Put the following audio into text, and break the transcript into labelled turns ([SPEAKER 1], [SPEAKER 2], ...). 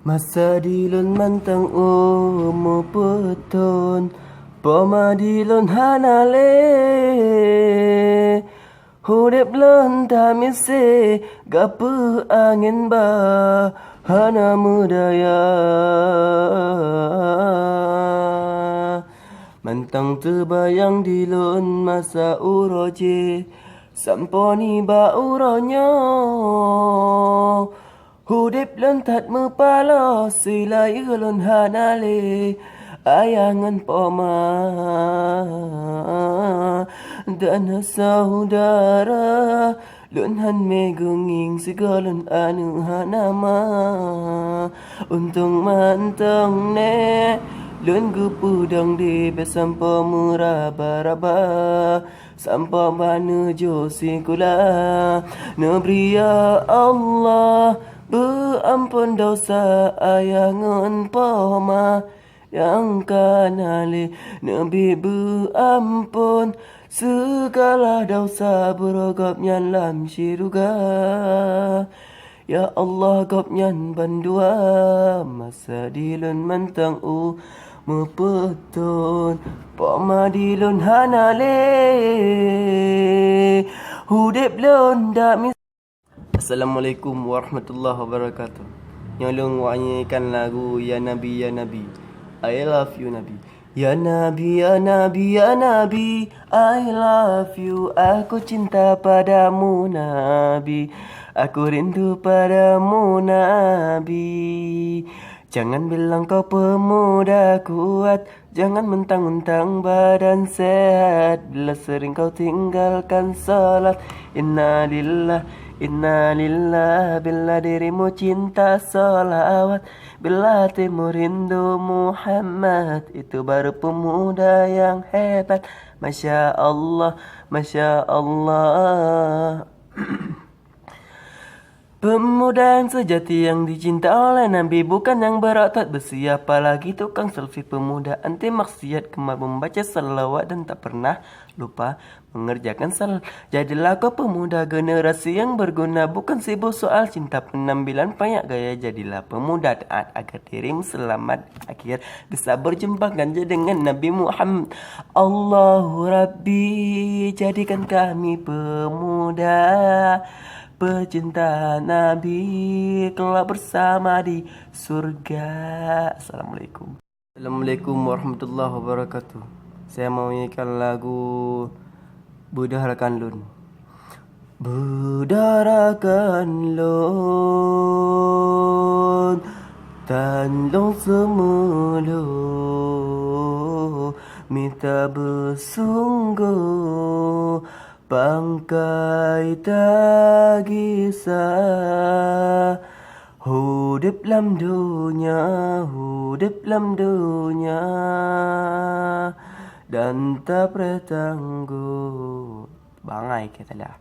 [SPEAKER 1] Masa dilun mantang umur petun Poma dilun hanale Hudip lun tamise Gapu angin ba Hana mudaya Mantang terbayang dilun masa uroje Samponi ba uronyo Hudip lentat mepala silai lun hanale ayangan poma dan saudara lun han megunging segalun anu hanama untung mantong ne lun gupudang di besampa meraba-raba sampa banu josi kula nebri ya Allah Berampun dosa ayangan poma yang kanali Nabi berampun segala dosa berogapnya lam syurga. Ya Allah gopnyan bandua masa dilun mantang mepetun poma dilun hanale hudip lun dak. Assalamualaikum warahmatullahi wabarakatuh. Nyolong wanyikan lagu Ya Nabi Ya Nabi. I love you Nabi. Ya Nabi Ya Nabi Ya Nabi, I love you. Aku cinta padamu Nabi. Aku rindu padamu Nabi. Jangan bilang kau pemuda kuat, jangan mentang-mentang badan sehat. Bila sering kau tinggalkan salat, inna lillah, bila dirimu cinta salawat, bila hatimu rindu Muhammad, itu baru pemuda yang hebat. Masya Allah, Masya Allah. Pemuda yang sejati yang dicinta oleh Nabi, bukan yang berotot besi, apalagi tukang selfie. Pemuda anti maksiat, gemar membaca selawat dan tak pernah lupa mengerjakan salat. Jadilah kau pemuda generasi yang berguna, bukan sibuk soal cinta penampilan banyak gaya. Jadilah pemuda taat agar dirimu selamat akhir bisa berjumpa ganja dengan Nabi Muhammad. Allahu Rabbi, jadikan kami pemuda pecinta Nabi kelak bersama di surga. Assalamualaikum. Assalamualaikum warahmatullahi wabarakatuh. Saya mau nyanyikan lagu Budarakan Lun. Budarakan Lun Tanlong semulu minta bersungguh bangkai tagisa hudip lam dunia dan tak bertangguh bangai kita dah.